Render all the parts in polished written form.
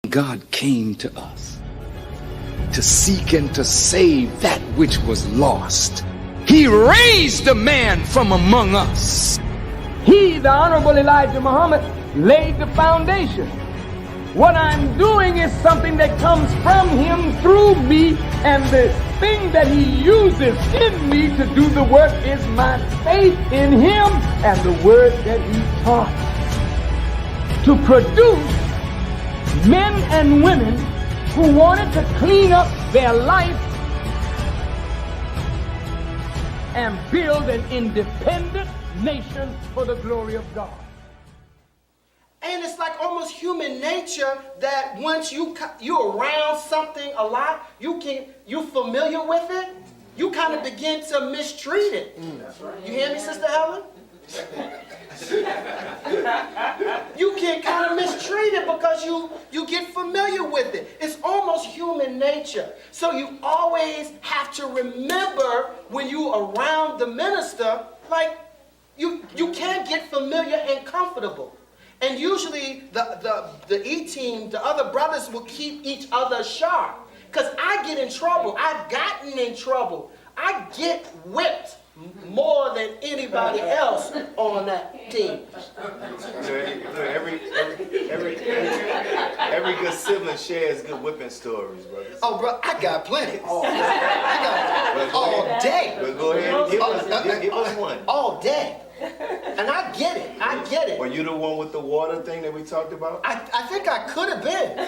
God came to us to seek and to save that which was lost. He raised a man from among us. He, the Honorable Elijah Muhammad, laid the foundation. What I'm doing is something that comes from him through me, and the thing that he uses in me to do the work is my faith in him and the word that he taught. To produce men and women who wanted to clean up their life and build an independent nation for the glory of God. And it's like almost human nature that once you're around something a lot, you're familiar with it, you kind of begin to mistreat it. You hear me, Sister Helen? You can kind of mistreat it because you get familiar with it. It's almost human nature. So you always have to remember when you're around the minister, like you can't get familiar and comfortable. And usually the E-team, the other brothers will keep each other sharp. Because I get in trouble. I've gotten in trouble. I get whipped more than anybody else on that team. Every good sibling shares good whipping stories, brothers. Oh, bro, I got plenty. I got all day. But go ahead and give us one. All day. And I get it. I get it. Were you the one with the water thing that we talked about? I think I could have been.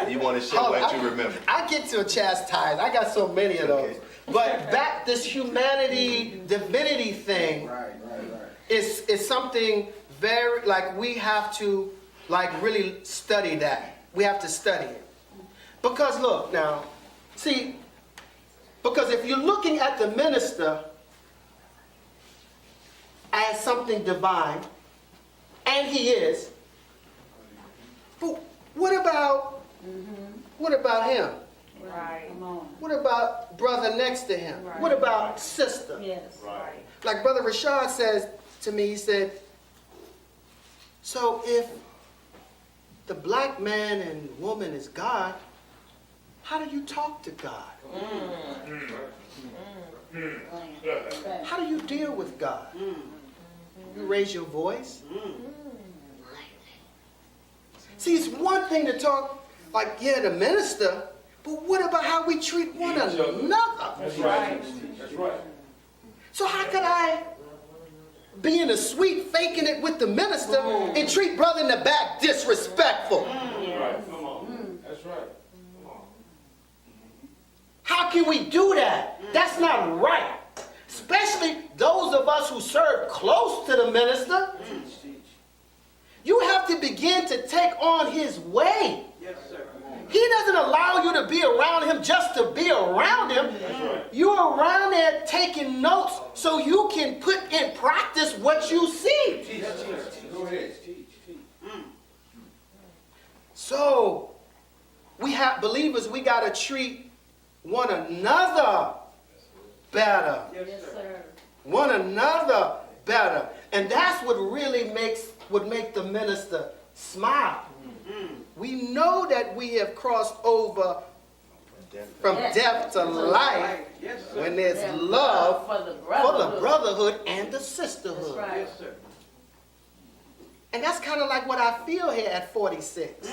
You want to share what you remember? I get to chastise. I got so many of those. Okay. But back this humanity, divinity thing is something very, like, we have to, like, really study that. We have to study it. Because look now, see, because if you're looking at the minister as something divine, and he is, but what about him? Right. What about brother next to him? Right. What about sister? Yes. Right. Like Brother Rashad says to me, he said, so if the black man and woman is God, how do you talk to God? How do you deal with God? You raise your voice? See, it's one thing to talk like, yeah, the minister, but what about how we treat one another? That's right. That's right. So how could I be in the suite faking it with the minister and treat brother in the back disrespectful? Right. Come on. That's right. Come on. How can we do that? That's not right. Especially those of us who serve close to the minister. You have to begin to take on his way. Yes, sir. He doesn't allow you to be around him just to be around him. You're around there taking notes so you can put in practice what you see. Teach. Go ahead. Teach. So, we have believers, we got to treat one another better. Yes, sir. One another better. And that's what really would make the minister smile. We know that we have crossed over from death to life when there's love for the brotherhood and the sisterhood. Right. Yes, sir. And that's kind of like what I feel here at 46.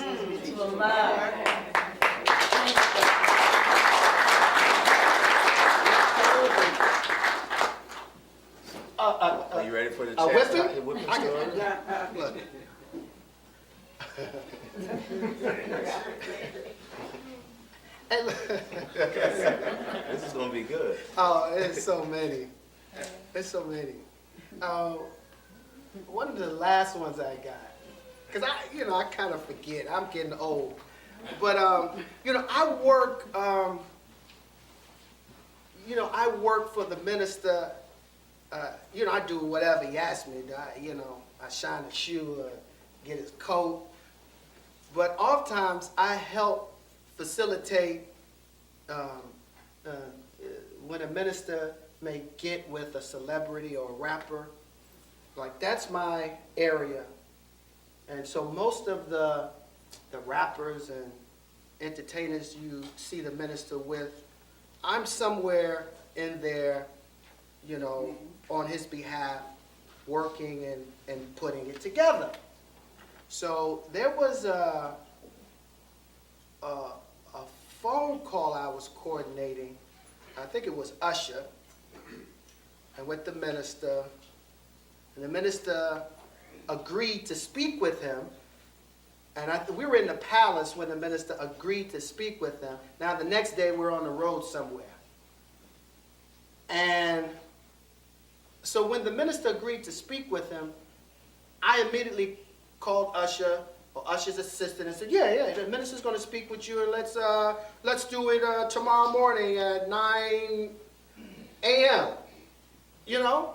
Are you ready for the whipping? story? Look. Hey, look. This is gonna be good. Oh, it's so many. It's so many. One of the last ones I got, because I kind of forget. I'm getting old. But, I work for the minister. I do whatever he asks me. I shine a shoe or get his coat. But oftentimes I help facilitate when a minister may get with a celebrity or a rapper. Like, that's my area And so most of the rappers and entertainers you see the minister with, I'm somewhere in there, you know, on his behalf, working and putting it together. So there was a phone call I was coordinating. I think it was Usher, and with the minister. And the minister agreed to speak with him. And we were in the palace when the minister agreed to speak with him. Now the next day we're on the road somewhere. And so when the minister agreed to speak with him, I immediately called Usher, or Usher's assistant, and said, yeah, the minister's going to speak with you, and let's do it tomorrow morning at 9 a.m. You know?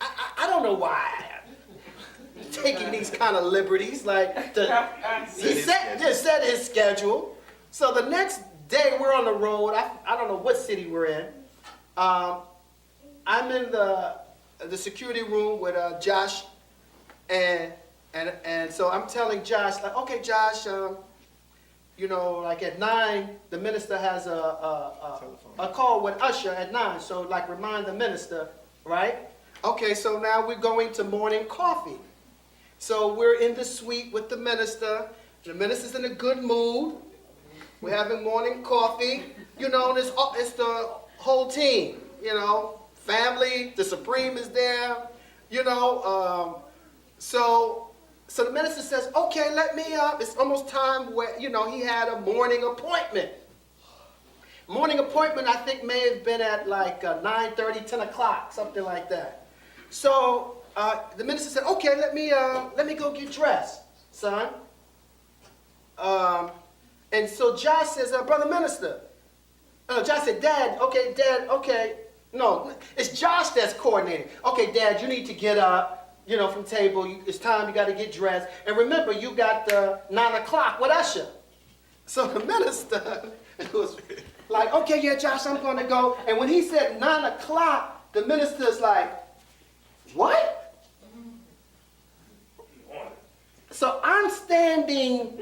I don't know why I'm taking these kind of liberties. He set his schedule. So the next day we're on the road. I don't know what city we're in. I'm in the security room with Josh, and so I'm telling Josh, like, okay, Josh, you know, like at 9, the minister has a call with Usher at 9. So like remind the minister, right? Okay, so now we're going to morning coffee. So we're in the suite with the minister. The minister's in a good mood. We're having morning coffee. You know, it's the whole team, you know, family, the Supreme is there, you know. So the minister says, okay, let me up. It's almost time where, you know, he had a morning appointment. Morning appointment, I think, may have been at like 9:30, 10 o'clock, something like that. So the minister said, okay, let me go get dressed, son. And so Josh says, brother minister. Josh said, Dad, okay. No, it's Josh that's coordinating. Okay, Dad, you need to get up, you know, from table. It's time, you got to get dressed. And remember, you got 9 o'clock with Usher. So the minister was like, okay, yeah, Josh, I'm going to go. And when he said 9 o'clock, the minister's like, what? So I'm standing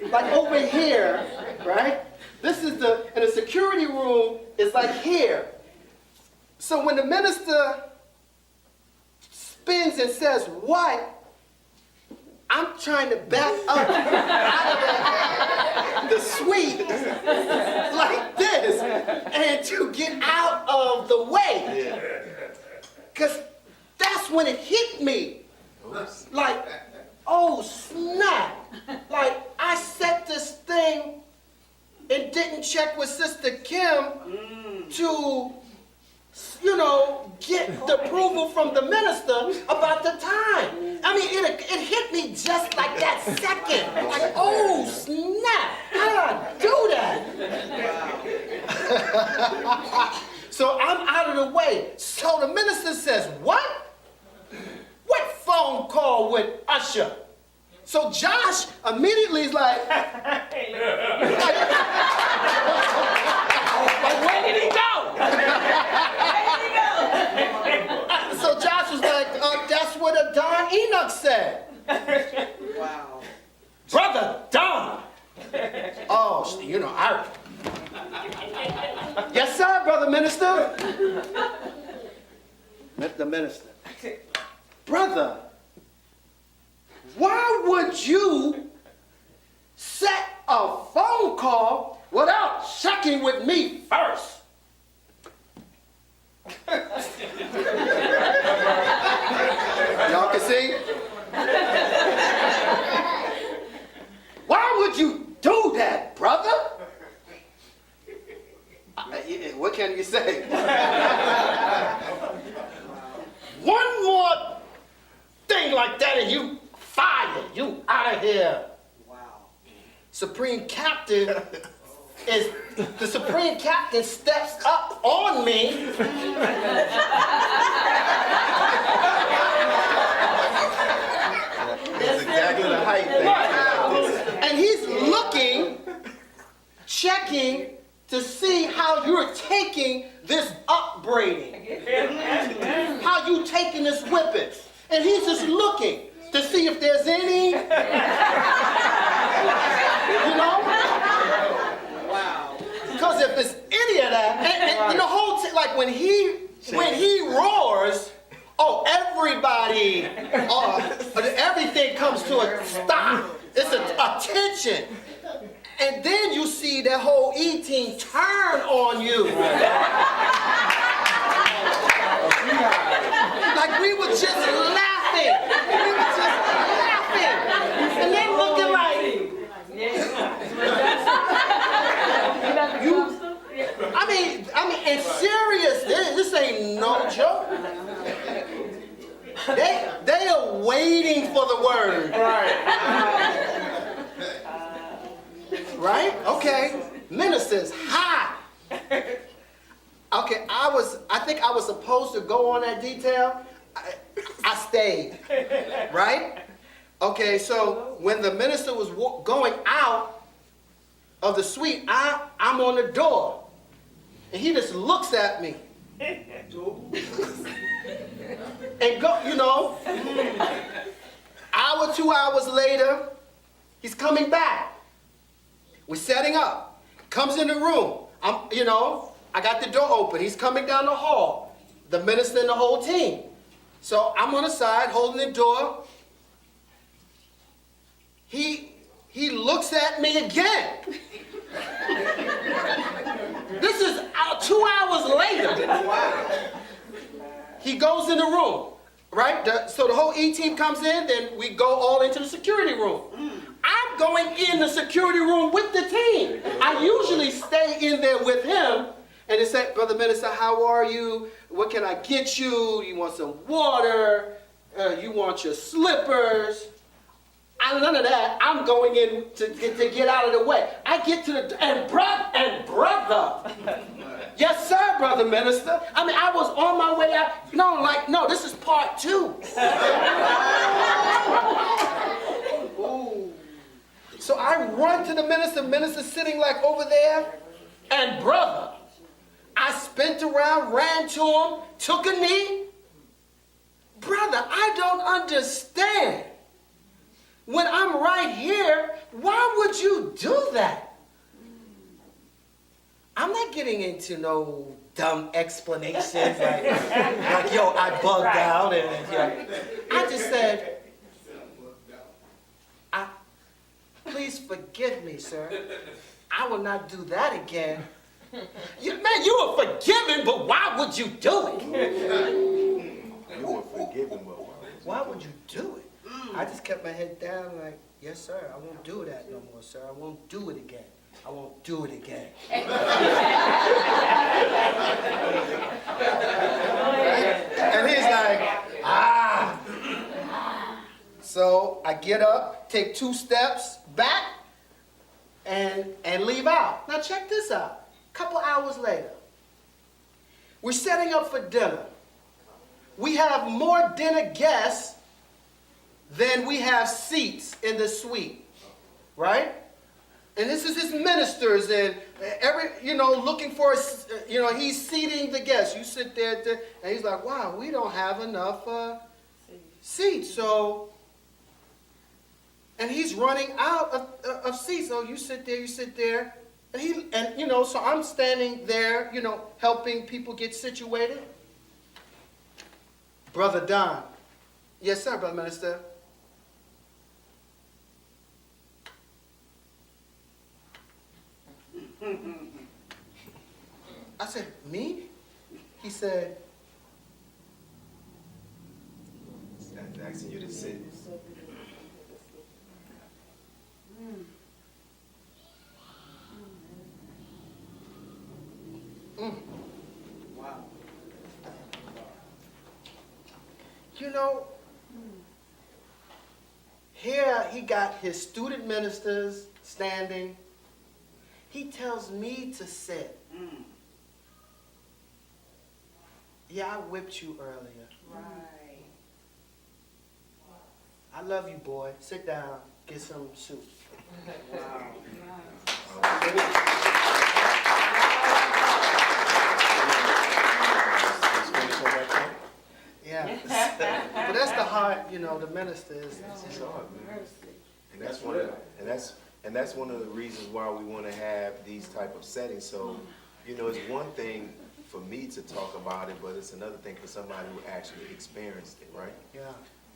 like over here, right? This is and the security room is like here. So when the minister spins and says, what? I'm trying to back up out of the suite like this and to get out of the way. Because that's when it hit me. Like, oh snap. Like, I set this thing and didn't check with Sister Kim to, you know, get the approval from the minister about the time. I mean, it hit me just like that second. Like, oh snap, how did I do that? So I'm out of the way. So the minister says, what? What phone call with Usher? So Josh immediately is like, where did he go? So Josh was like, that's what Don Enoch said. Wow. Brother Don. Oh, you know, yes, sir, brother minister. The minister. Brother, why would you set a phone call without checking with me first? Y'all can see? Why would you do that, brother? What can you say? One more thing like that and you fired. You out of here. Wow. Supreme Captain the Supreme Captain steps up on me. That's exactly the height thing. Right. And he's looking, checking to see how you're taking this upbraiding. How you taking this whipping. And he's just looking. to see if there's any, you know? Wow. Because if it's any of that, and the whole like when he roars, oh, everybody, everything comes to a stop. It's a tension. And then you see that whole E-team turn on you. Like we were just laughing. We were just laughing. And they looking like, I mean, and serious, this ain't no joke. They are waiting for the word. Right? Okay. Ministers, hi. Okay, I think I was supposed to go on that detail. I stayed. Right? Okay, so when the minister was going out of the suite, I'm on the door. And he just looks at me. And go, you know, hour, 2 hours later, he's coming back. We're setting up. Comes in the room. I got the door open. He's coming down the hall. The minister and the whole team. So I'm on the side holding the door. He looks at me again. This is 2 hours later. He goes in the room, right? So the whole E-team comes in, then we go all into the security room. I'm going in the security room with the team. I usually stay in there with him, and they say, Brother Minister, how are you? What can I get you? You want some water? You want your slippers? None of that. I'm going in to get out of the way. I get to the, and brother. Yes, sir, Brother Minister. I mean, I was on my way out. No, this is part 2. So I run to the minister sitting like over there, and brother, I spent around, ran to him, took a knee. Brother, I don't understand. When I'm right here, why would you do that? I'm not getting into no dumb explanations like yo, I bugged out and I just said, please forgive me, sir. I will not do that again. You were forgiven, but why would you do it? You were forgiven, but why would you do it? I just kept my head down like, yes, sir, I won't do that no more, sir. I won't do it again. I won't do it again. And he's like, So I get up, take 2 steps back, and leave out. Now check this out. A couple hours later, we're setting up for dinner. We have more dinner guests than we have seats in the suite, right? And this is his ministers and looking for, he's seating the guests. You sit there, and he's like, wow, we don't have enough seats. So, and he's running out of seats. So you sit there. And so I'm standing there, helping people get situated. Brother Don. Yes, sir, Brother Minister. I said, me? He said, I'm asking you to sit. Wow. Here he got his student ministers standing. He tells me to sit. Yeah, I whipped you earlier. Right. I love you, boy. Sit down. Get some soup. Wow. Yeah. But that's the heart, you know, the minister is. It's hard, man. And that's one of that's one of the reasons why we want to have these type of settings. So, you know, it's one thing for me to talk about it, but it's another thing for somebody who actually experienced it, right? Yeah.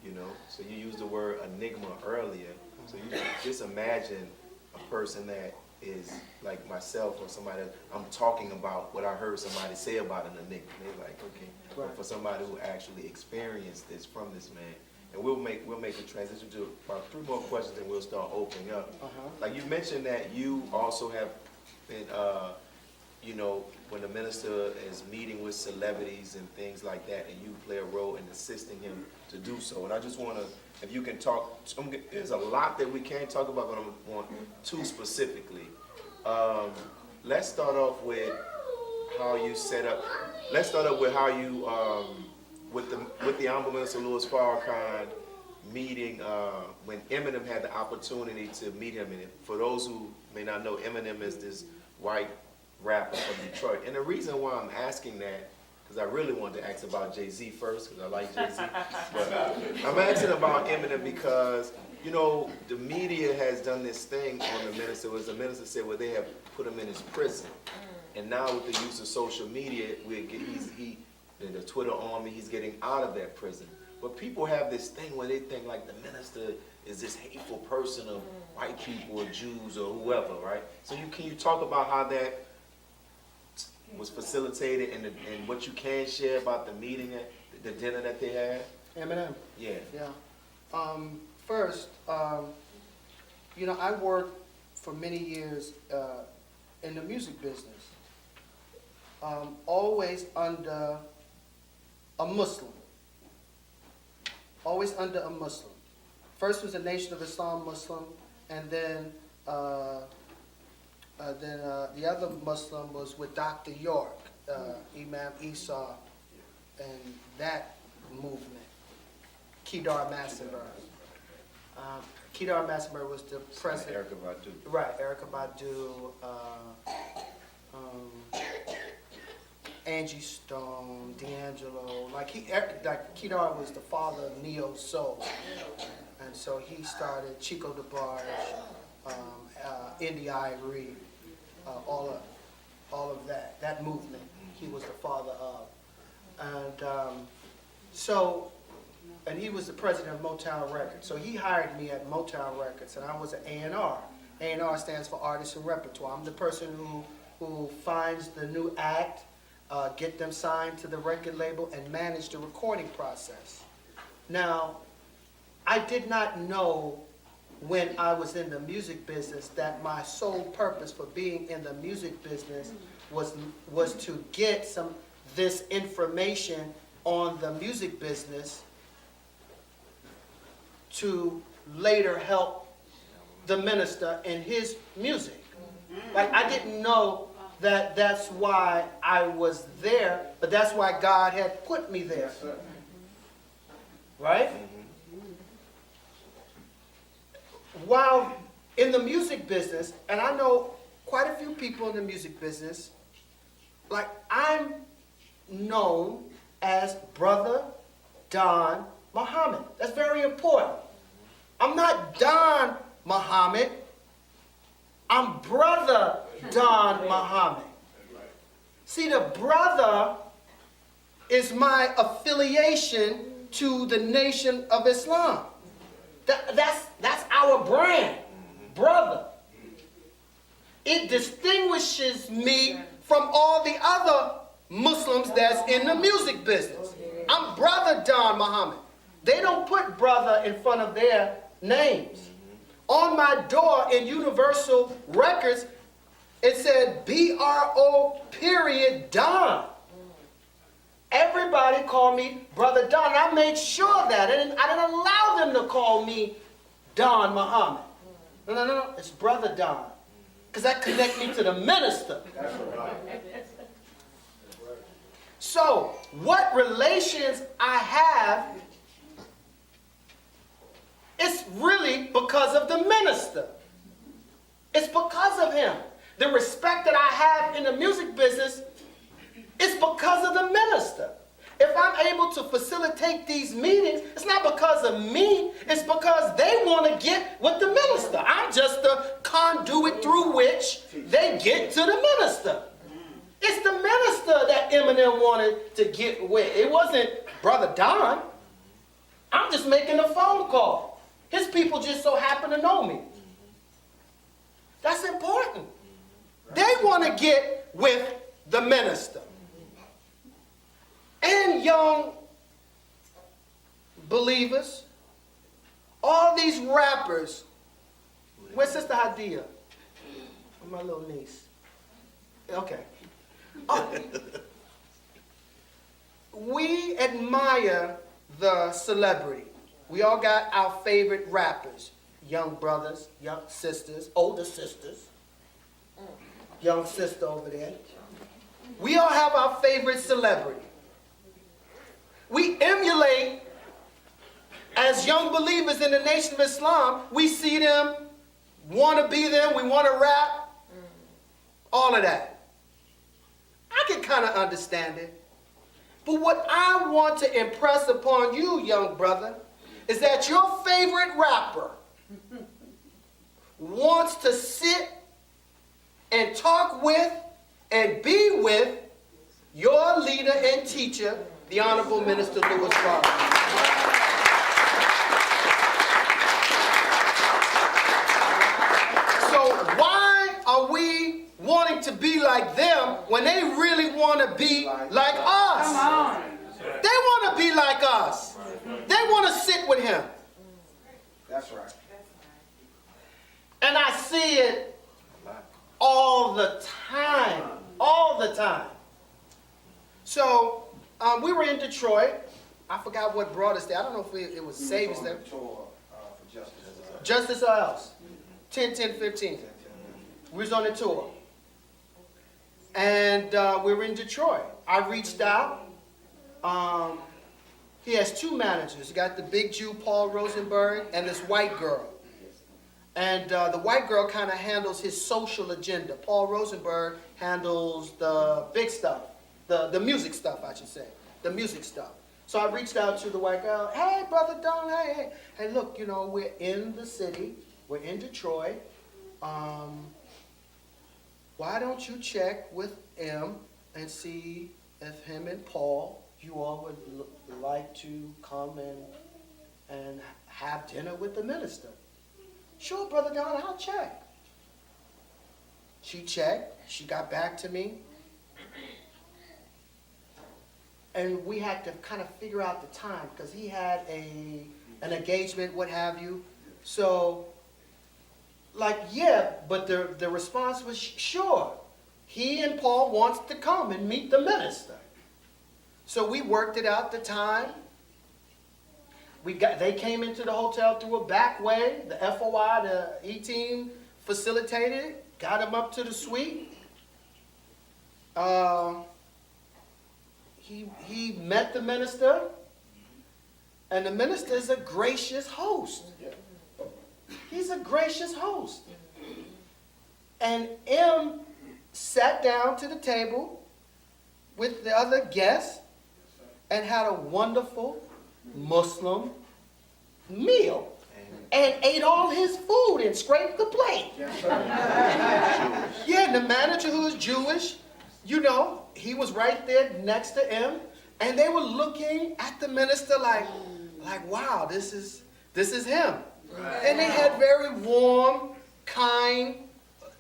You know, so you used the word enigma earlier. So you just imagine a person that is like myself or somebody, I'm talking about what I heard somebody say about an enigma. They're like, okay. But for somebody who actually experienced this from this man, and we'll make a transition to about 3 more questions and we'll start opening up. Like you mentioned that you also have been, you know, when the minister is meeting with celebrities and things like that, and you play a role in assisting him to do so. And I just want to, if you can talk, there's a lot that we can't talk about, but I want 2 specifically. Let's start off with how you set up. Let's start up with how you, with the Honorable Minister Louis Farrakhan meeting when Eminem had the opportunity to meet him. And for those who may not know, Eminem is this white rapper from Detroit. And the reason why I'm asking that, because I really wanted to ask about Jay-Z first, because I like Jay-Z. But I'm asking about Eminem because, you know, the media has done this thing on the minister, as the minister said, where they have put him in his prison. And now with the use of social media, the Twitter army, he's getting out of that prison. But people have this thing where they think like the minister is this hateful person of white people or Jews or whoever, right? So can you talk about how that was facilitated and what you can share about the meeting, the dinner that they had? Eminem. Yeah. Yeah. First, you know, I worked for many years in the music business, always under a Muslim. Always under a Muslim. First was a Nation of Islam Muslim, and then the other Muslim was with Dr. York, Imam Isa, and that movement. Kedar Massacre. Kedar Massacre was the president. Erykah Badu. Right, Erykah Badu, Angie Stone, D'Angelo. Like Kedar was the father of neo soul, and so he started Chico DeBarge, Indy Irie, all of that movement. He was the father of, and he was the president of Motown Records. So he hired me at Motown Records, and I was an A&R. A&R stands for Artist and Repertoire. I'm the person who finds the new act, get them signed to the record label, and manage the recording process. Now, I did not know when I was in the music business that my sole purpose for being in the music business was to get this information on the music business to later help the minister in his music. Like, I didn't know that that's why I was there, but that's why God had put me there. Right? While in the music business, and I know quite a few people in the music business, like I'm known as Brother Don Muhammad. That's very important. I'm not Don Muhammad. I'm Brother Don Muhammad. See, the brother is my affiliation to the Nation of Islam. That's our brand, brother. It distinguishes me from all the other Muslims that's in the music business. I'm Brother Don Muhammad. They don't put brother in front of their names. On my door in Universal Records, it said B-R-O period Don. Everybody called me Brother Don. I made sure that. I didn't allow them to call me Don Muhammad. No. It's Brother Don. Because that connects me to the minister. That's right. So, what relations I have, it's really because of the minister. It's because of him. The respect that I have in the music business is because of the minister. If I'm able to facilitate these meetings, it's not because of me, it's because they want to get with the minister. I'm just the conduit through which they get to the minister. It's the minister that Eminem wanted to get with. It wasn't Brother Don. I'm just making a phone call. His people just so happen to know me. That's important. They want to get with the minister. And young believers, all these rappers, where's Sister Hadia? My little niece. Okay. We admire the celebrity. We all got our favorite rappers. Young brothers, young sisters, older sisters. Young sister over there. We all have our favorite celebrity. We emulate, as young believers in the Nation of Islam, we see them, want to be them, we want to rap, all of that. I can kind of understand it. But what I want to impress upon you, young brother, is that your favorite rapper wants to sit and talk with and be with your leader and teacher, the Honorable Minister Louis Farrakhan. So why are we wanting to be like them when they really want to be like us? Come on. They want to be like us. They want to sit with him. That's right. And I see it all the time. All the time. So, we were in Detroit. I forgot what brought us there. I don't know if it was Savings there. For justice. Justice or else. 10-10-15. We was on the tour. And we were in Detroit. I reached out. He has two managers. He got the big Jew, Paul Rosenberg, and this white girl. And the white girl kind of handles his social agenda. Paul Rosenberg handles the big stuff. The music stuff, I should say. The music stuff. So I reached out to the white girl. Hey, Brother Don, hey. Hey, look, you know, we're in the city. We're in Detroit. Why don't you check with M and see if him and Paul, you all would like to come and have dinner with the minister? Sure, Brother Don, I'll check. She checked. She got back to me. And we had to kind of figure out the time because he had an engagement, what have you. So, like, yeah, but the response was, sure. He and Paul wants to come and meet the minister. So we worked it out the time. They came into the hotel through a back way. The FOI, the E-team facilitated, got him up to the suite. He met the minister, and the minister is a gracious host. He's a gracious host. And M sat down to the table with the other guests and had a wonderful Muslim meal and ate all his food and scraped the plate. Yeah, and the manager, who is Jewish, you know, he was right there next to him, and they were looking at the minister like wow, this is him. Right. And they had very warm, kind,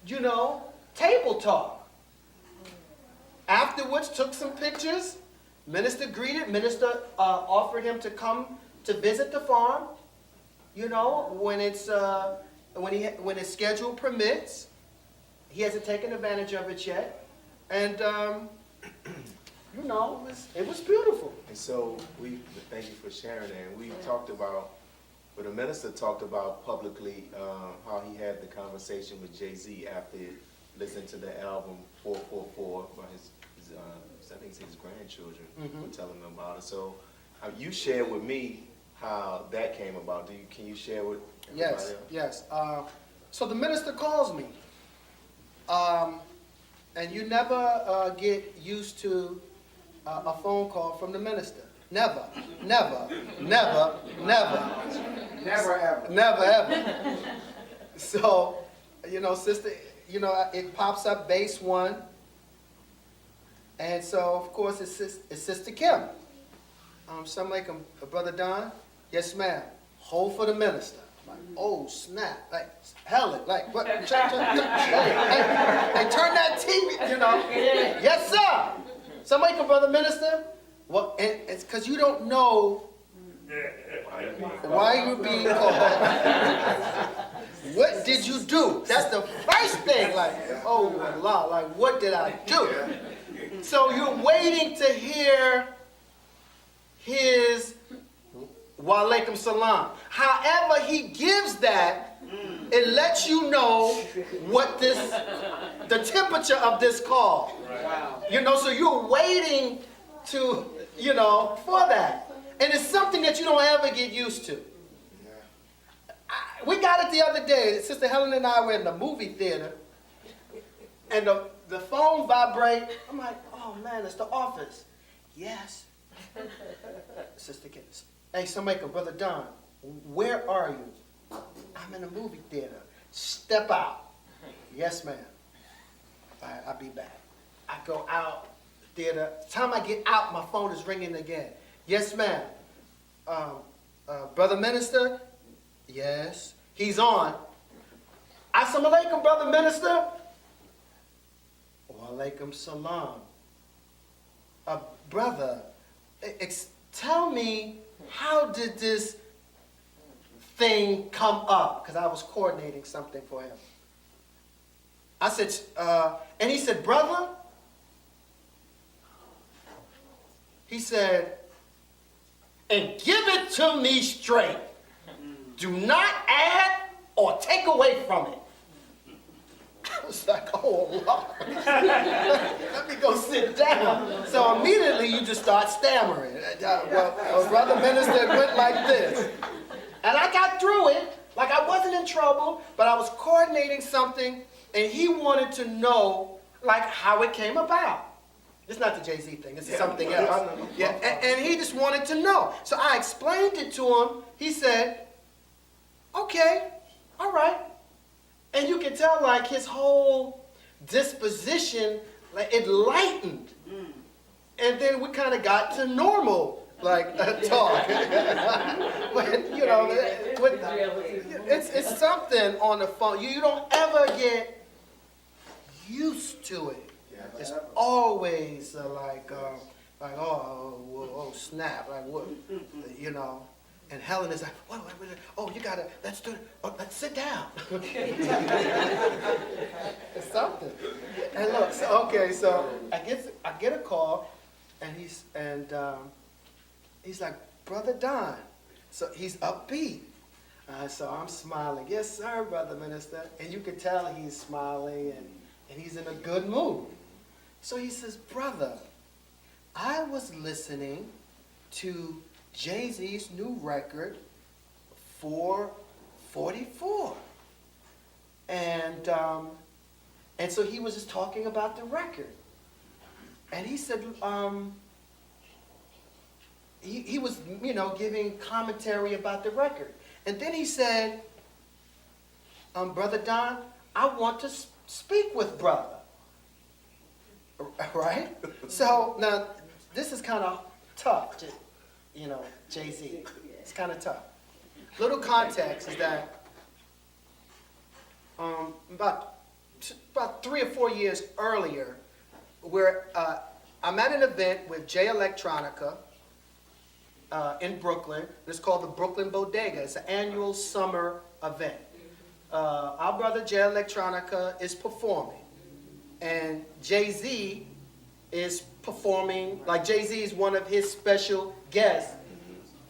you know, table talk. Afterwards, took some pictures. Minister greeted. Minister offered him to come to visit the farm. You know, when his schedule permits. He hasn't taken advantage of it yet, and you know, it was beautiful. And so we thank you for sharing that. And we talked about, but the minister talked about publicly how he had the conversation with Jay-Z after listening to the album 444 by his I think it's his grandchildren were telling him about it. So you shared with me how that came about. Can you share with everybody else? Yes. So the minister calls me, and you never get used to a phone call from the minister. Never, never, never, never. Never ever. Never ever. So, sister, it pops up base 1. And so, of course, it's Sister Kim. Assalamualaikum, Brother Don. Yes, ma'am. Hold for the minister. Like, oh, snap. Like, hell, like, what? Hey, turn that TV, Yes, sir. Assalamualaikum, Brother Minister. Well, and it's because you don't know why you're being called. What did you do? That's the first thing. Like, oh, Allah, like, what did I do? So you're waiting to hear his wa alaikum salam. However he gives that, it lets you know what the temperature of this call. Wow. So you're waiting to, for that. And it's something that you don't ever get used to. We got it the other day. Sister Helen and I were in the movie theater, and the phone vibrate. I'm like, oh man, it's the office. Yes. Sister Kim. Hey, somebody, Brother Don, where are you? I'm in the movie theater. Step out. Yes, ma'am. All right, I'll be back. I go out theater. The time I get out, my phone is ringing again. Yes, ma'am. Brother Minister? Yes. He's on. Assalamu alaikum, Brother Minister. Wa alaikum salam. Brother, tell me, how did this thing come up? Because I was coordinating something for him. I said, and he said, brother, he said, and give it to me straight. Do not add or take away from it. I was like, oh, Lord. Let me go sit down. So immediately you just start stammering. Well, Brother Minister, it went like this. And I got through it, like I wasn't in trouble, but I was coordinating something, and he wanted to know, like, how it came about. It's not the Jay-Z thing, this is something else. Yeah, and he just wanted to know. So I explained it to him. He said, okay, all right. And you can tell, like, his whole disposition, like, it lightened. And then we kind of got to normal, like, talk. But, it's something on the phone. You don't ever get used to it. It's always oh, snap, like, what, And Helen is like, wait, oh, you gotta, let's do it. Oh, let's sit down. It's something. And look, so I get a call, and he's like, Brother Don. So he's upbeat. So I'm smiling. Yes, sir, Brother Minister. And you can tell he's smiling and he's in a good mood. So he says, brother, I was listening to Jay-Z's new record, 444. And so he was just talking about the record. And he said, he was, giving commentary about the record. And then he said, Brother Don, I want to speak with brother. Right? So now, this is kind of tough, Jay-Z. It's kind of tough. Little context is that about 3 or 4 years earlier, where I'm at an event with Jay Electronica in Brooklyn. It's called the Brooklyn Bodega. It's an annual summer event. Our brother Jay Electronica is performing, and Jay-Z is performing. Like, Jay-Z is one of his special guests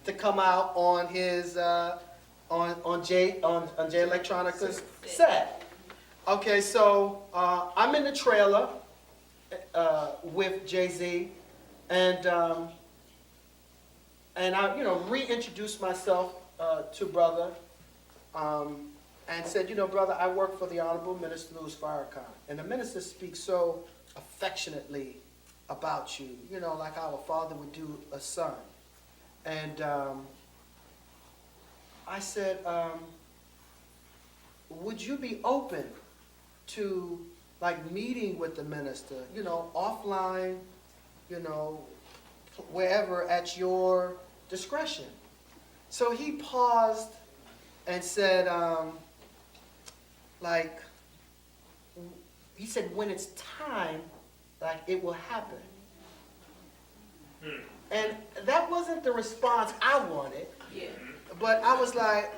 to come out on his on Jay Electronica's set. Okay, so I'm in the trailer with Jay-Z, and I reintroduced myself to brother, and said, brother, I work for the Honorable Minister Louis Farrakhan. And the minister speaks so affectionately about you, you know, like our father would do a son. And I said, would you be open to like meeting with the minister, you know, offline, you know, wherever at your discretion? So he paused and said, like, he said, when it's time, like, it will happen. And that wasn't the response I wanted. Yeah. But I was like,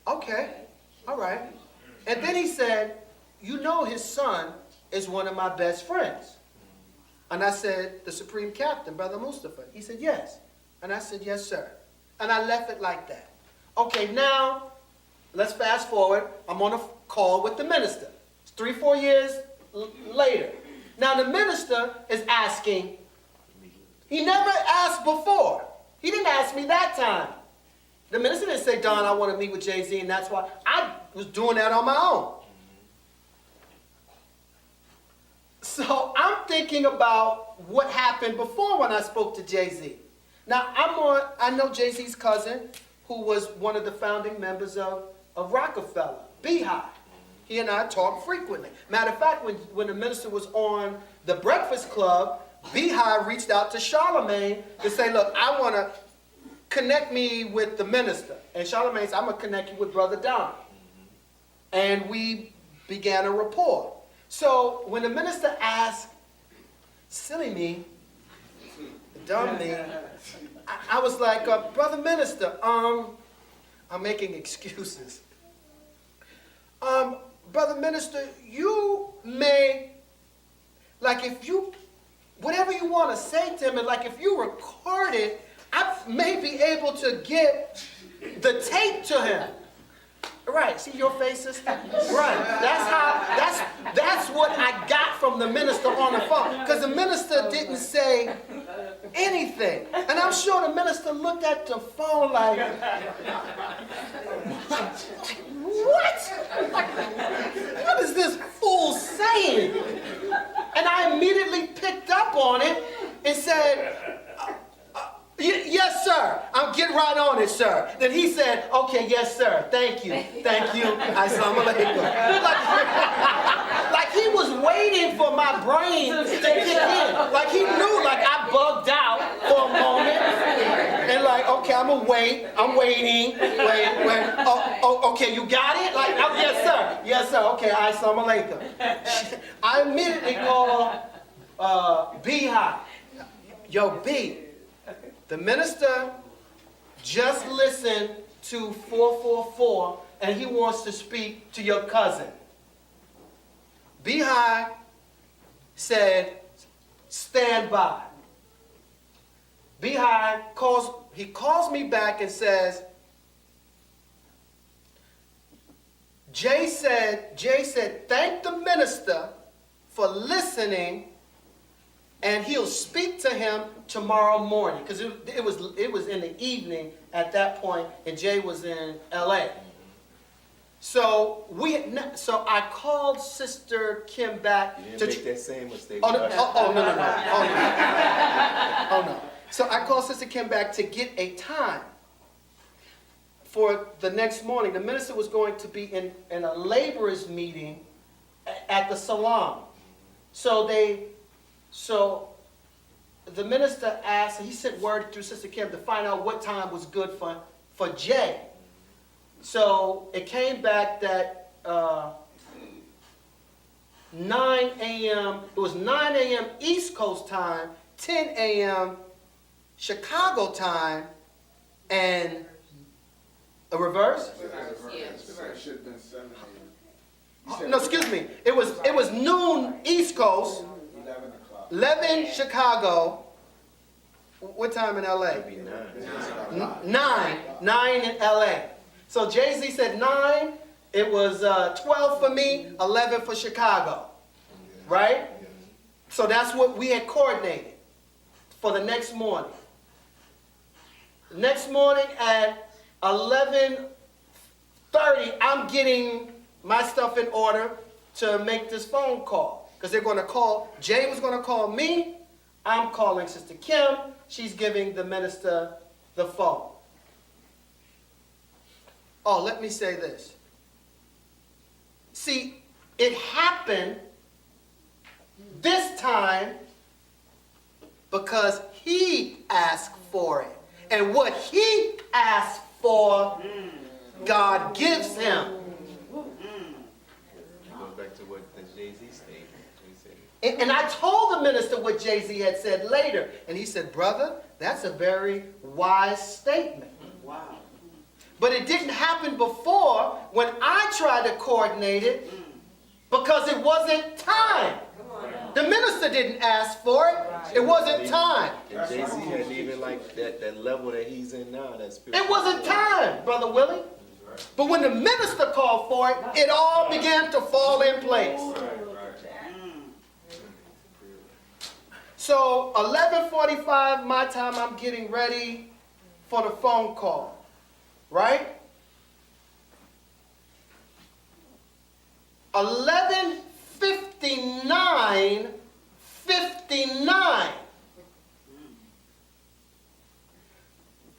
okay, all right. And then he said, you know his son is one of my best friends. And I said, the Supreme Captain, Brother Mustafa. He said, yes. And I said, yes, sir. And I left it like that. Okay, now, let's fast forward. I'm on a call with the minister. It's 3-4 years later. Now the minister is asking, he never asked before. He didn't ask me that time. The minister didn't say, Don, I want to meet with Jay-Z, and that's why. I was doing that on my own. So I'm thinking about what happened before when I spoke to Jay-Z. Now, I know Jay-Z's cousin, who was one of the founding members of Rockefeller, Beehive. He and I talk frequently. Matter of fact, when the minister was on the Breakfast Club, Beehive reached out to Charlemagne to say, look, I want to connect me with the minister. And Charlemagne said, I'm going to connect you with Brother Don. And we began a rapport. So when the minister asked, silly me, dumb me, I was like, Brother Minister, I'm making excuses. Brother Minister, you may, like if you, whatever you want to say to him, and like if you record it, I may be able to get the tape to him. Right, see your face, sister? Right, that's what I got from the minister on the phone. Because the minister didn't say anything. And I'm sure the minister looked at the phone like, what? What is this fool saying? And I immediately picked up on it and said, yes, sir. I'll get right on it, sir. Then he said, okay, yes, sir. Thank you. Thank you. Assalamu alaikum. Like he was waiting for my brain to kick in. Like he knew, like I bugged out for a moment. And like, okay, I'm going to wait. I'm waiting. Wait. Oh, okay, you got it? Like, oh, yes, sir. Yes, sir. Okay, assalamu alaikum. I immediately called Beehive. Yo, B. The minister just listened to 444 and he wants to speak to your cousin. Beehive said, stand by. Beehive calls me back and says, Jay said, thank the minister for listening, and he'll speak to him tomorrow morning, because it was in the evening at that point, and Jay was in LA. So I called Sister Kim back. You didn't make that same mistake. No. So I called Sister Kim back to get a time for the next morning. The minister was going to be in a laborers meeting at the salon. So the minister asked, he sent word through Sister Kim to find out what time was good for Jay. So it came back that 9 a.m., it was 9 a.m. East Coast time, 10 a.m. Chicago time, and a reverse? Yes. It should have been 7 a.m. No, excuse me. It was noon East Coast, 11 o'clock. 11 Chicago. What time in LA? It'd be 9. 9 in LA. So Jay-Z said 9. It was 12 for me, 11 for Chicago. Right? So that's what we had coordinated for the next morning. Next morning at 11:30, I'm getting my stuff in order to make this phone call. Because they're going to call, Jay was going to call me, I'm calling Sister Kim. She's giving the minister the phone. Oh, let me say this. See, it happened this time because he asked for it. And what he asked for, God gives him. Goes back to what the Jay-Z statement. And I told the minister what Jay-Z had said later. And he said, brother, that's a very wise statement. Wow. But it didn't happen before when I tried to coordinate it because it wasn't time. The minister didn't ask for it. It wasn't time. And Jay-Z hadn't even like that level that he's in now. That spiritual. It wasn't time, Brother Willie. But when the minister called for it, it all began to fall in place. So 11:45 my time, I'm getting ready for the phone call. Right? 11:59.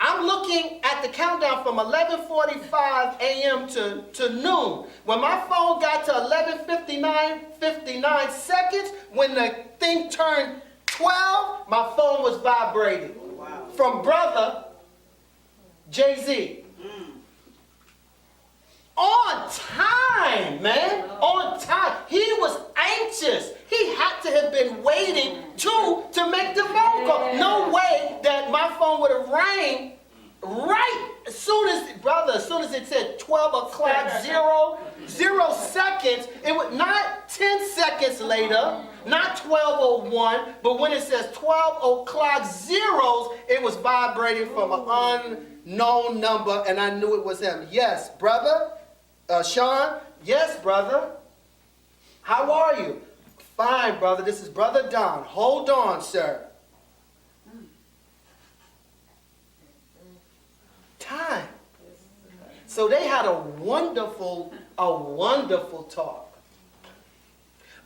I'm looking at the countdown from 11:45 a.m. to noon. When my phone got to 11:59 seconds, when the thing turned 12, my phone was vibrating. Wow. From brother Jay-Z. On time, man. On time. He was anxious. He had to have been waiting to make the phone call. No way that my phone would have rang right as soon as it said 12 o'clock, 0 seconds. It was not 10 seconds later, not 12:01, but when it says 12 o'clock zeros, it was vibrating from an unknown number, and I knew it was him. Yes, brother. Sean, yes, brother. How are you? Fine, brother. This is Brother Don. Hold on, sir. Time. So they had a wonderful talk.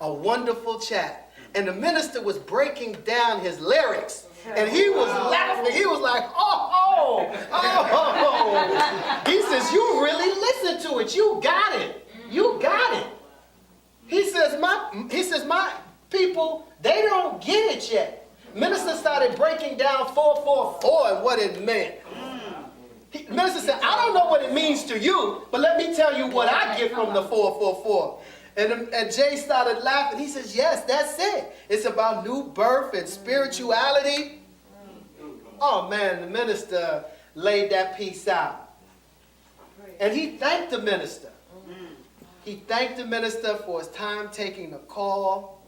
A wonderful chat. And the minister was breaking down his lyrics. And he was laughing. He was like, oh. He says, you really listen to it. You got it. You got it. He says, my people, they don't get it yet. Minister started breaking down 444 and what it meant. Minister said, I don't know what it means to you, but let me tell you what I get from the 444. And Jay started laughing. He says, yes, that's it. It's about new birth and spirituality. Oh, man, the minister laid that piece out. And he thanked the minister. He thanked the minister for his time taking the call.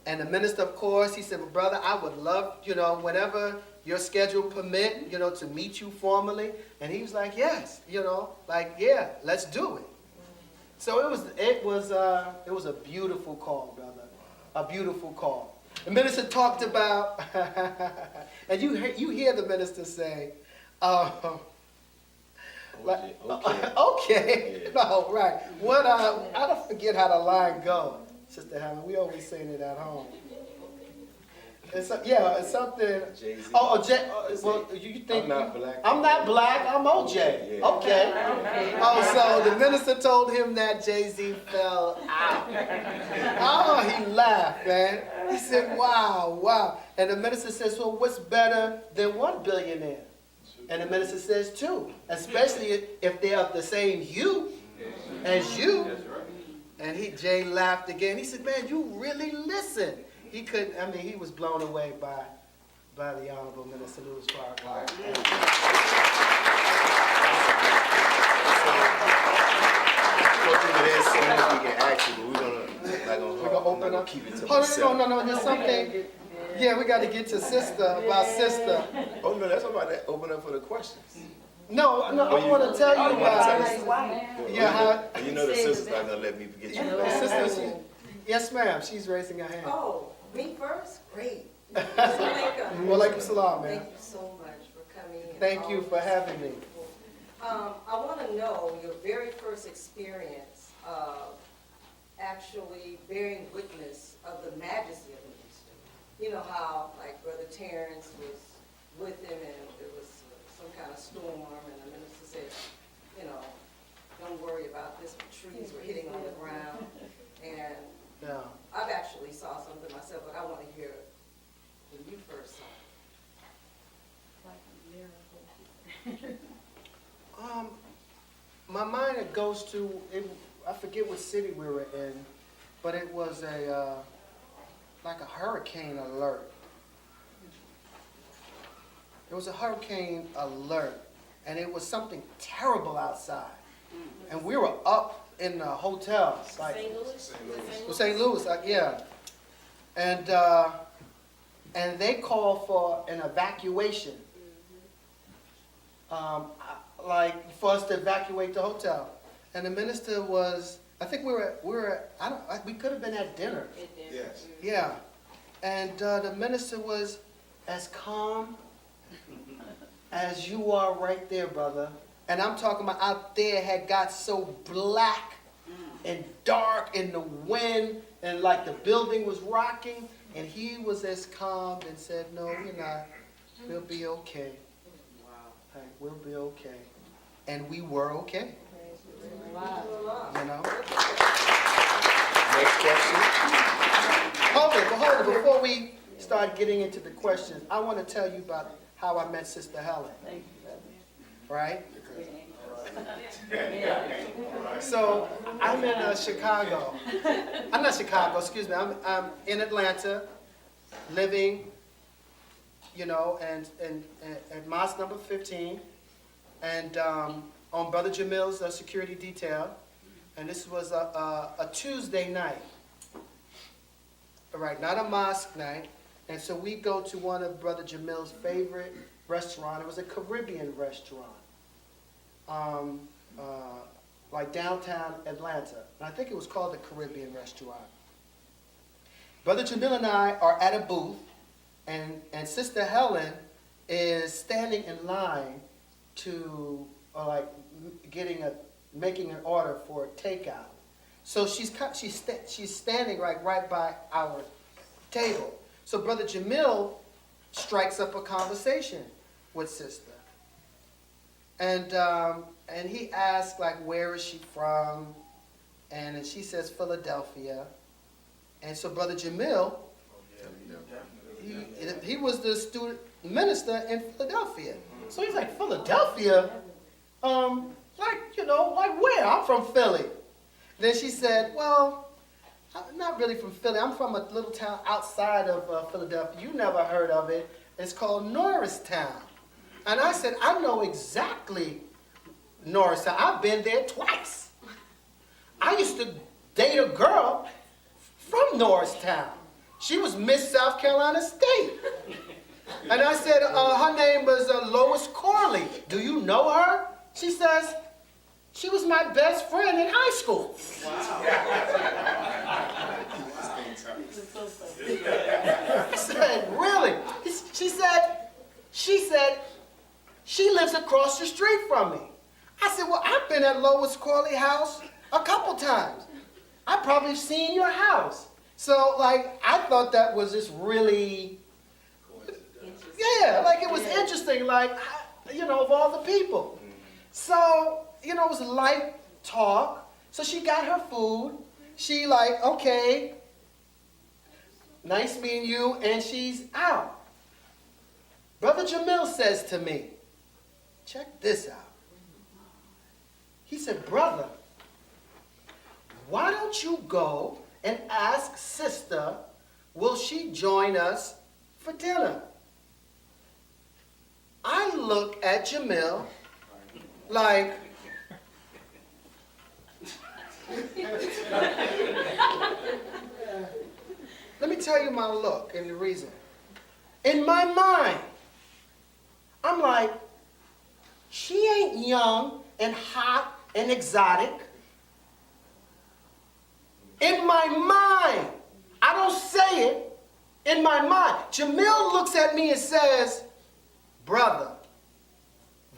And the minister, of course, he said, well, brother, I would love, whenever your schedule permit, to meet you formally. And he was like, yes, yeah, let's do it. So it was a beautiful call, brother. A beautiful call. The minister talked about, and you hear the minister say, okay. Yeah. No, right. What I don't forget how the line goes, Sister Hammond. We always saying it at home. It's something. Jay-Z. Well, you think I'm not black. I'm not black. I'm OJ. Yeah. Okay. Oh, so the minister told him that Jay-Z fell out. Oh, he laughed, man. He said, wow. And the minister says, well, what's better than one billionaire? And the minister says, two, especially if they're of the same hue as you. And Jay laughed again. He said, man, you really listen. He was blown away by the Honorable Minister Louis Farrakhan. We'll do this so much we can ask you, but we're gonna open up. Keep it to myself. No. There's something. Yeah, we got to get to sister. Oh no, that's about that. Open up for the questions. No, I want to tell you about it. The sister's not gonna let me forget you. Yes, ma'am. She's raising her hand. Oh, me first? Great. Walaikum salam, ma'am. Thank you so much for coming. Thank you for having me. I want to know your very first experience of actually bearing witness of the majesty of the minister. you know how, like, Brother Terrence was with him and it was some kind of storm and the minister said, you know, don't worry about this, trees were hitting on the ground. And Yeah. I've actually saw something myself, but I want to hear when you first saw it. My mind it goes to I forget what city we were in, but it was a like a hurricane alert. It was a hurricane alert, and it was something terrible outside. And we were up in the hotel, like St. Louis, yeah. And they called for an evacuation, like for us to evacuate the hotel. And the minister was, I think we could have been at dinner. Yes. Yeah. And the minister was as calm as you are right there, brother. And I'm talking about out there had got so black and dark in the wind and like the building was rocking. And he was as calm and said, no, you're not. We'll be okay. Wow. Like, we'll be okay. And we were okay. Wow. You know? Next question. Hold it. Before we start getting into the questions, I want to tell you about how I met Sister Helen. Thank you, Right? So I'm in Chicago. I'm not Chicago, excuse me. I'm in Atlanta, living, you know, and at mosque number 15, and on Brother Jamil's security detail. And this was a Tuesday night. All right, not a mosque night. And so we go to one of Brother Jamil's favorite restaurants. It was a Caribbean restaurant. Like downtown Atlanta. And I think it was called the Caribbean Restaurant. Brother Jamil and I are at a booth, and Sister Helen is standing in line to, making an order for takeout. So she's standing right by our table. So Brother Jamil strikes up a conversation with Sister. And he asks, like, where is she from? And she says Philadelphia. And so Brother Jamil, he was the student minister in Philadelphia. So he's like, Philadelphia? Like where? I'm from Philly. Then she said, well, I'm not really from Philly. I'm from a little town outside of Philadelphia. You never heard of it. It's called Norristown. And I said, I know exactly Norristown. I've been there twice. I used to date a girl from Norristown. She was Miss South Carolina State. And I said, her name was Lois Corley. Do you know her? She says, she was my best friend in high school. Wow. I said, really? She said, she lives across the street from me. I said, well, I've been at Lois Corley's house a couple times. I've probably seen your house. So, like, I thought that was just really, yeah, like it was interesting, like, you know, of all the people. So, you know, it was light talk. So she got her food. She like, okay, nice meeting you, and she's out. Brother Jamil says to me, check this out. He said, brother, why don't you go and ask Sister, will she join us for dinner? I look at Jamil like, let me tell you my look and the reason. In my mind, I'm like, she ain't young and hot and exotic. In my mind, I don't say it. In my mind, Jamil looks at me and says, brother,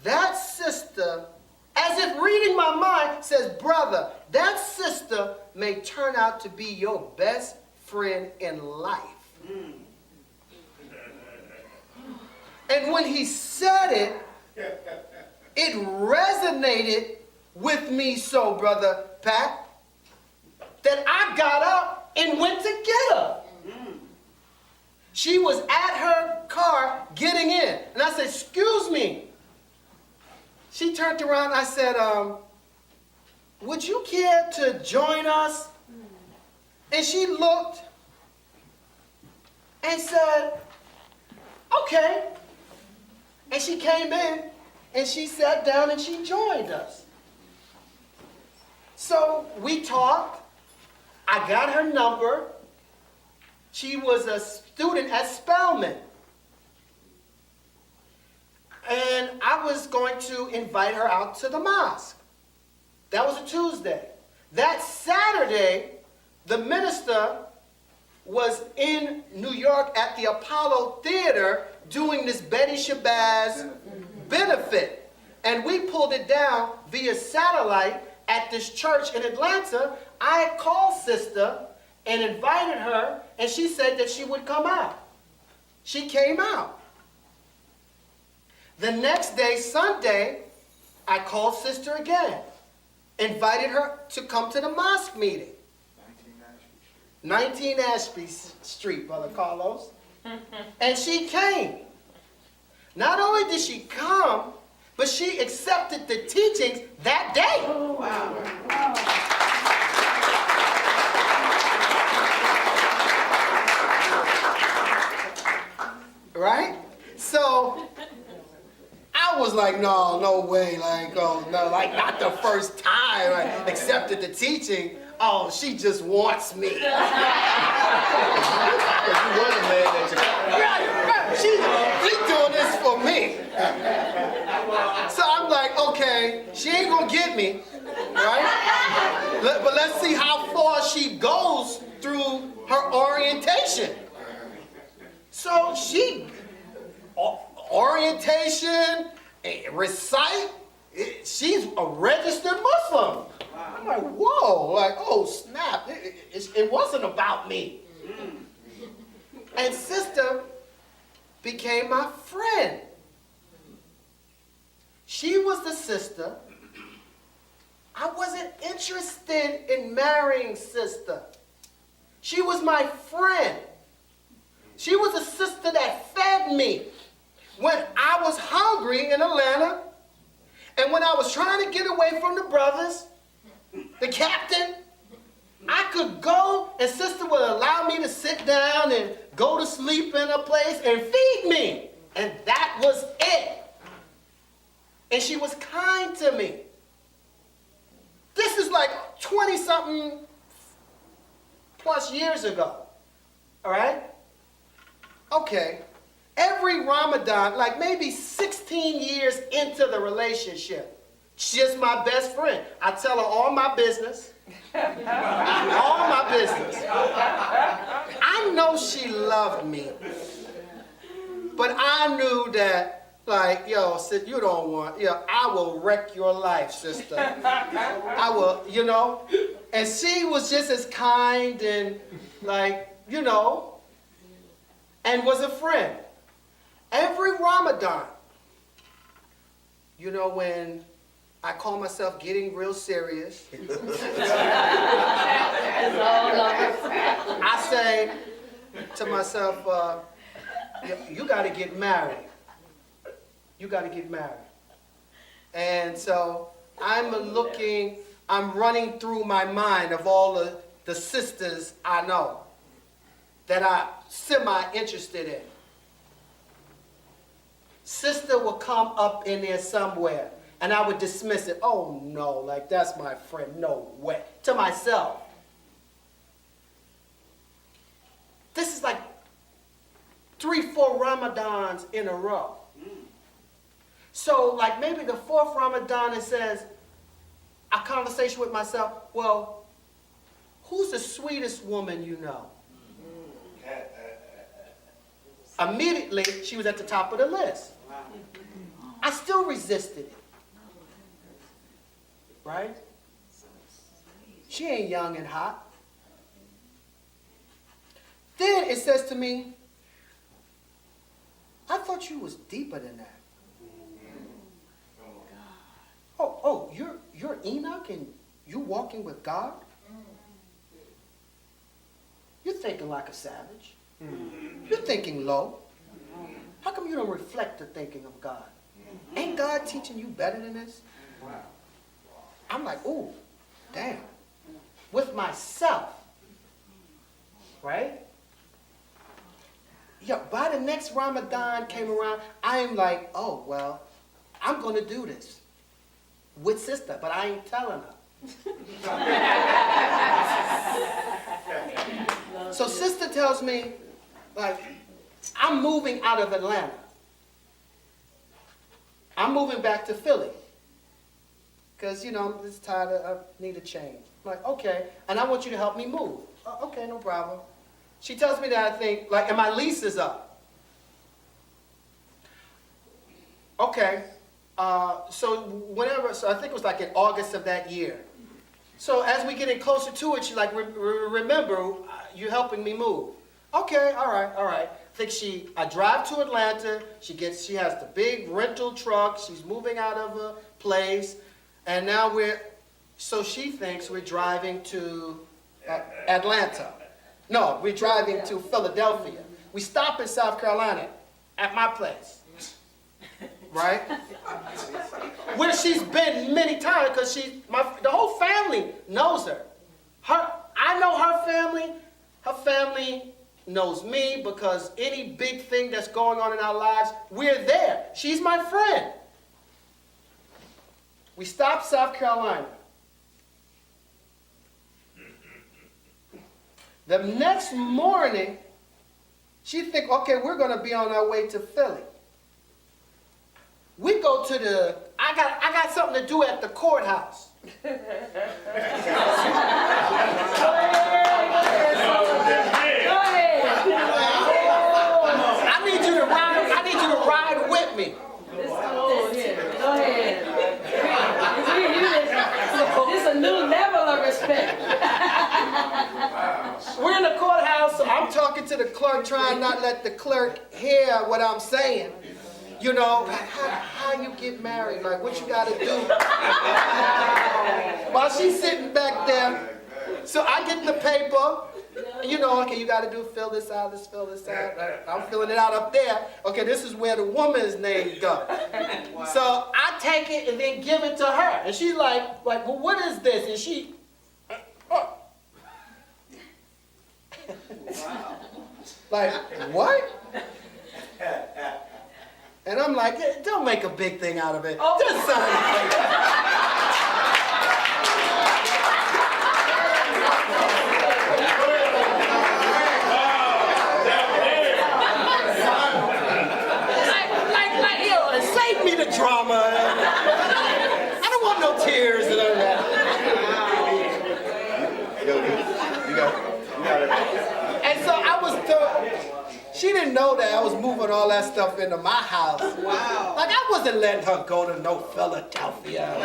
that sister, as if reading my mind, says, brother, that sister may turn out to be your best friend in life. And when he said it, it resonated with me so, Brother Pat, that I got up and went to get her. She was at her car getting in. And I said, excuse me. She turned around and I said, would you care to join us? And she looked and said, okay. And she came in and she sat down and she joined us. So we talked. I got her number. She was a student at Spelman. And I was going to invite her out to the mosque. That was a Tuesday. That Saturday, the minister was in New York at the Apollo Theater doing this Betty Shabazz benefit. And we pulled it down via satellite at this church in Atlanta. I called Sister and invited her, and she said that she would come out. She came out. The next day, Sunday, I called Sister again, invited her to come to the mosque meeting. 19 Ashby Street, Brother Carlos. And she came. Not only did she come, but she accepted the teachings that day. Oh, wow. Right? So I was like, no way, like, oh no, like not the first time I accepted the teaching. Oh, she just wants me. You wasn't mad that you. Right. She's doing this for me. So I'm like, okay, she ain't gonna get me, right? But let's see how far she goes through her orientation. So she, orientation, recite, she's a registered Muslim. I'm like, whoa, like, oh snap, it wasn't about me. And Sister became my friend. She was the sister. I wasn't interested in marrying Sister. She was my friend. She was a sister that fed me when I was hungry in Atlanta, and when I was trying to get away from the brothers, the captain, I could go and Sister would allow me to sit down and go to sleep in a place and feed me. And that was it. And she was kind to me. This is like 20-something plus years ago. All right? Okay. Every Ramadan, like maybe 16 years into the relationship, she's just my best friend. I tell her all my business. All my business. I know she loved me. But I knew that, like, yo, sis, you don't want, I will wreck your life, sister. I will, And she was just as kind and, like, and was a friend. Every Ramadan, when I call myself getting real serious, I say to myself, you got to get married. You got to get married. And so I'm running through my mind of all the sisters I know that I'm semi-interested in. Sister will come up in there somewhere, and I would dismiss it. Oh, no, like, that's my friend. No way. To myself. This is like 3-4 Ramadans in a row. So, like, maybe the 4th Ramadan, it says, a conversation with myself, well, who's the sweetest woman you know? Immediately, she was at the top of the list. I still resisted it. Right? She ain't young and hot. Then it says to me, I thought you was deeper than that. Oh, you're Enoch and you walking with God? You're thinking like a savage. You're thinking low. How come you don't reflect the thinking of God? Ain't God teaching you better than this? I'm like, ooh, damn. With myself. Right? Yeah, by the next Ramadan came around, I am like, oh, well, I'm going to do this with sister, but I ain't telling her. So sister tells me, like, I'm moving out of Atlanta. I'm moving back to Philly. Because, you know, I'm just tired of, I need a change. I'm like, okay, and I want you to help me move. Okay, no problem. She tells me that I think, like, and my lease is up. Okay, so I think it was like in August of that year. So as we getting closer to it, she's like, remember, you're helping me move. Okay, all right. I drive to Atlanta, she has the big rental truck, she's moving out of a place, and now so she thinks we're driving to Atlanta. No, we're driving to Philadelphia. We stop in South Carolina at my place, right? Where she's been many times because the whole family knows her. I know her family. Her family knows me because any big thing that's going on in our lives, we're there. She's my friend. We stop South Carolina. The next morning, she think, okay, we're going to be on our way to Philly. We go to I got something to do at the courthouse. I need you to ride with me. Go ahead. This is a new level of respect. We're in the courthouse, so I'm talking to the clerk, trying not let the clerk hear what I'm saying. You know, how you get married, like what you gotta do. While she's sitting back there, so I get the paper, you know, okay, you gotta fill this out, fill this out. I'm filling it out up there. Okay, this is where the woman's name goes. Wow. So I take it and then give it to her. And she's like, well, what is this? And she, oh. Wow. Like, what? And I'm like, don't make a big thing out of it. Oh. Just sign it. Like, yo, save me the drama. I don't want no tears and all that. Yo, you got it. And so I was told, she didn't know that I was moving all that stuff into my house. Wow. Like I wasn't letting her go to no Philadelphia.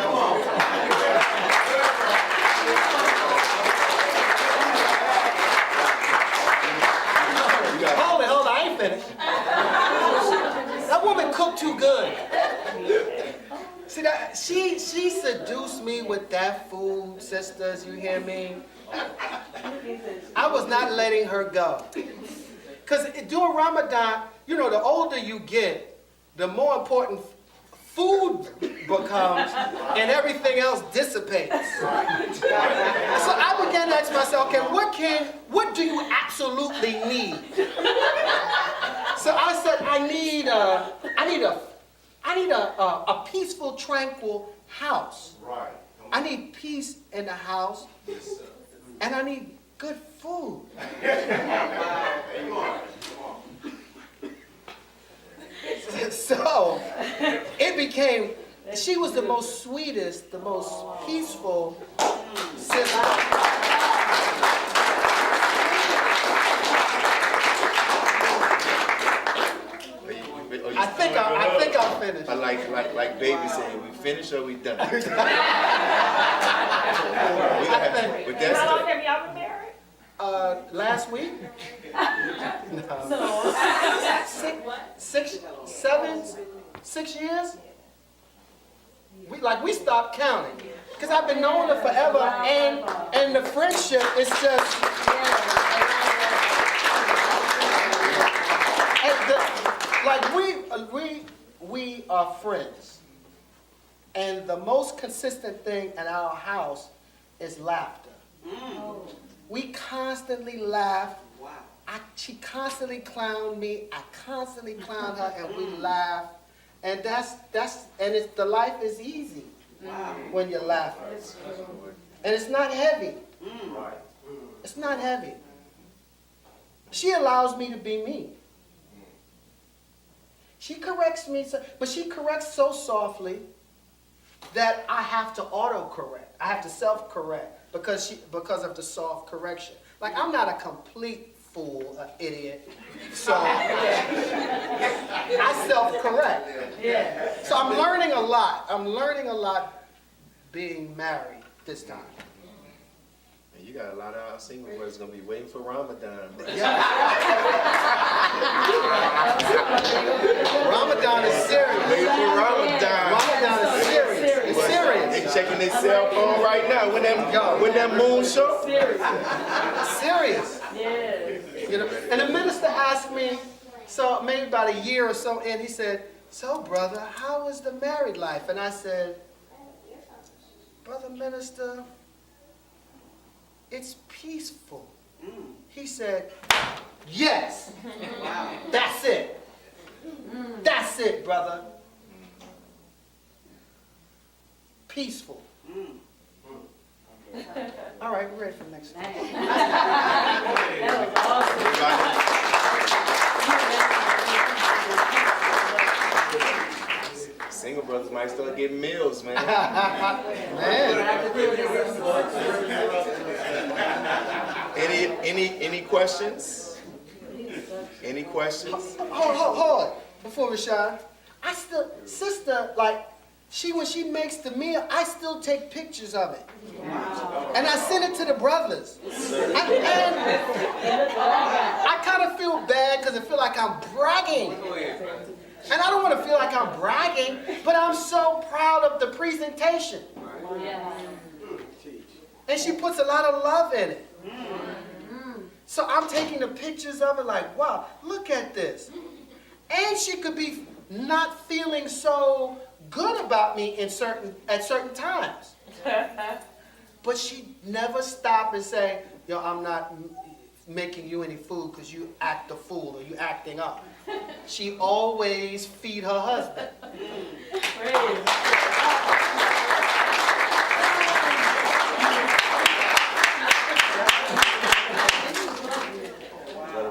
Hold on, I ain't finished. That woman cooked too good. See that she seduced me with that food, sisters, you hear me? I was not letting her go. Because during Ramadan, you know, the older you get, the more important food becomes and everything else dissipates. So I began to ask myself, okay, what do you absolutely need? So I said, I need a peaceful, tranquil house. Right. I need peace in the house, and I need good food. So it became, she was the most sweetest, the most peaceful sister. I think I'm finished. Like baby saying, we finished or we done? But How long have y'all been married? Last week? No. 6 years? We stopped counting. Because I've been knowing her forever, and the friendship is just... We are friends. And the most consistent thing at our house is laughter. We constantly laugh. Wow. She constantly clowned me. I constantly clown her, and we laugh. And the life is easy when you're laughing. And it's not heavy. It's not heavy. She allows me to be me. She corrects me, but she corrects so softly that I have to auto-correct. I have to self-correct because of the soft correction. Like, I'm not a complete fool, an idiot, so I self-correct. So I'm learning a lot. I'm learning a lot being married this time. And you got a lot of single boys gonna be waiting for Ramadan, bro. Ramadan is serious. Waiting for Ramadan. Ramadan is serious. It's serious. They checking their cell phone right now. When that moon show? Serious. You know, and the minister asked me, so maybe about a year or so in, he said, "So brother, how is the married life?" And I said, "Brother minister, it's peaceful." He said, "Yes, that's it. That's it, brother. Peaceful." All right, we're ready for the next one. That was awesome. Single brothers might start getting meals, man. Any questions? Any questions? Hold. Before Rashad, sister, like, when she makes the meal, I still take pictures of it. And I send it to the brothers. And I kind of feel bad because I feel like I'm bragging. And I don't want to feel like I'm bragging, but I'm so proud of the presentation. And she puts a lot of love in it. So I'm taking the pictures of it like, wow, look at this. And she could be not feeling so good about me at certain times. But she never stop and say, "Yo, I'm not making you any food because you act a fool or you acting up." She always feed her husband.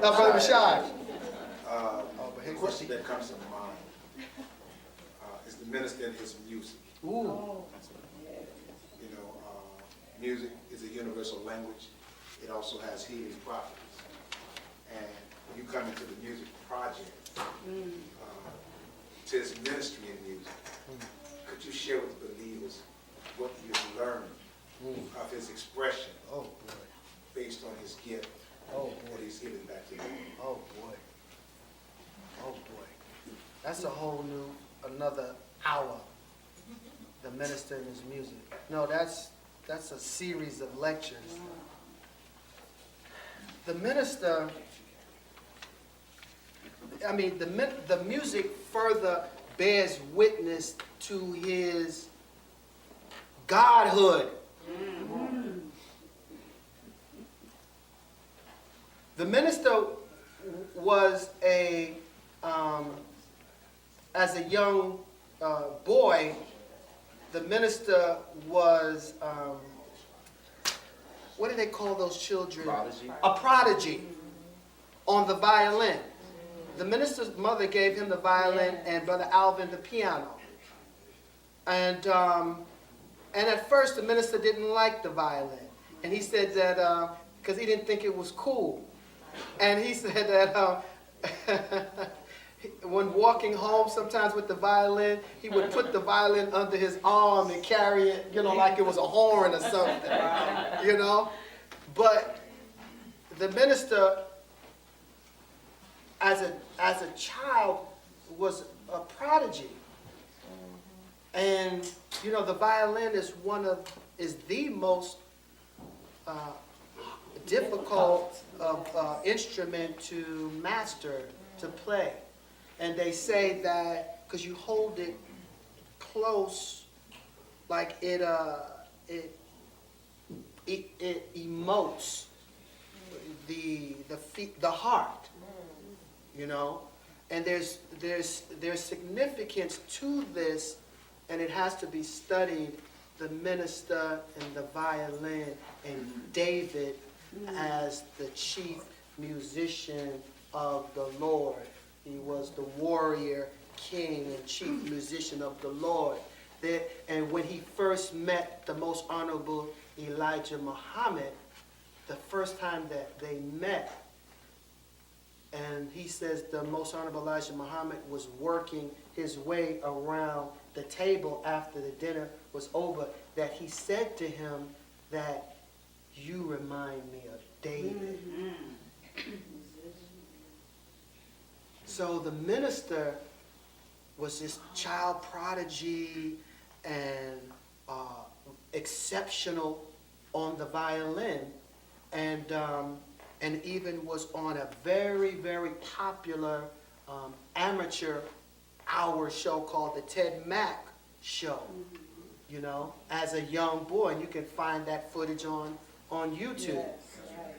Brother Rashad. The question that comes to mind is the minister and his music. Ooh. You know, music is a universal language. It also has healing properties. And when you come into the music project, to his ministry in music, could you share with the believers what you've learned of his expression based on his gift that he's giving back to you? Oh boy. That's a whole another hour. The minister and his music. No, that's a series of lectures. The minister, the music further bears witness to his godhood. The minister was as a young boy, the minister was, what do they call those children? Prodigy. A prodigy on the violin. The minister's mother gave him the violin and Brother Alvin the piano. And at first the minister didn't like the violin. And he said that, because he didn't think it was cool. And he said that when walking home sometimes with the violin, he would put the violin under his arm and carry it, like it was a horn or something, But the minister, as a child, was a prodigy. And the violin is the most difficult instrument to master, to play. And they say that because you hold it close, like it emotes the heart, and there's significance to this, and it has to be studied. The minister and the violin, and David as the chief musician of the Lord. He was the warrior king and chief musician of the Lord. And when he first met the Most Honorable Elijah Muhammad, the first time that they met, and he says the Most Honorable Elijah Muhammad was working his way around the table after the dinner was over, that he said to him that you remind me of David. So the minister was this child prodigy and exceptional on the violin, and even was on a very, very popular amateur hour show called the Ted Mack Show, as a young boy. And you can find that footage on YouTube. Yes, right.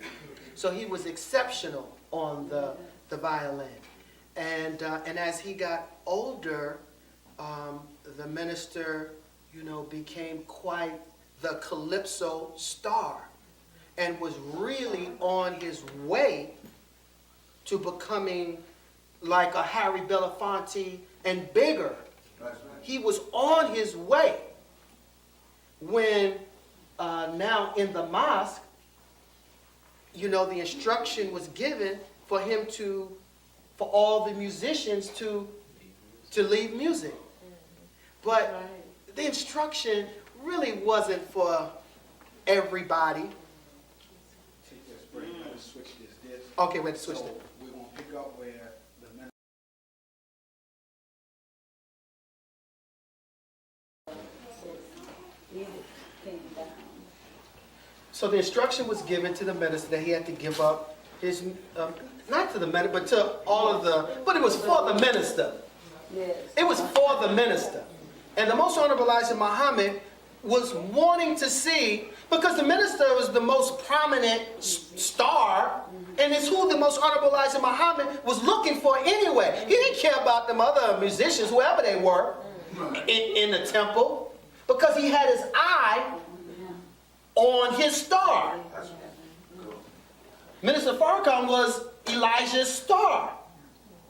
So he was exceptional on the violin. And as he got older, the minister, became quite the calypso star, and was really on his way to becoming like a Harry Belafonte and bigger. Right. He was on his way when now in the mosque, the instruction was given for all the musicians to leave music. But the instruction really wasn't for everybody. Let's switch this. Okay, we're going to switch so it. We're going to pick up where the minister. So the instruction was given to the minister that he had to give up his, not to the minister, but to all of but it was for the minister. Yes. It was for the minister. And the Most Honorable Elijah Muhammad was wanting to see, because the minister was the most prominent star, and it's who the Most Honorable Elijah Muhammad was looking for anyway. He didn't care about them other musicians, whoever they were, in the temple, because he had his eye on his star. Minister Farrakhan was Elijah's star.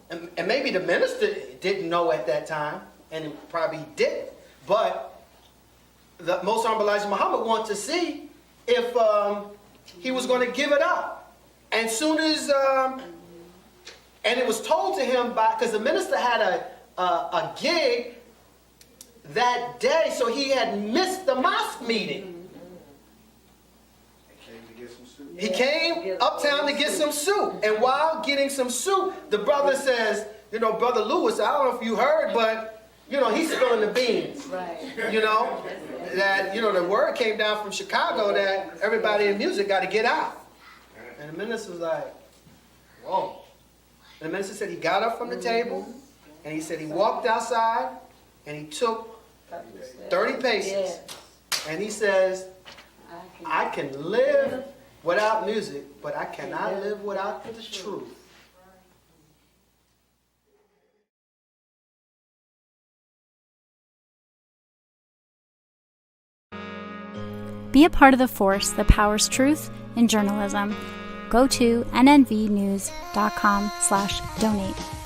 And maybe the minister didn't know at that time, and probably didn't. But the Most Honorable Elijah Muhammad wanted to see if he was going to give it up. And soon as, and it was told to him because the minister had a gig that day, so he had missed the mosque meeting. He came uptown to get some soup. And while getting some soup, the brother says, Brother Louis, I don't know if you heard, but, he's spilling the beans. Right. That, the word came down from Chicago that everybody in music got to get out. And the minister was like, whoa. And the minister said he got up from the table, and he said he walked outside, and he took 30 paces. And he says, I can live without music, but I cannot live without the truth. Be a part of the force that powers truth in journalism. Go to nnvnews.com/donate.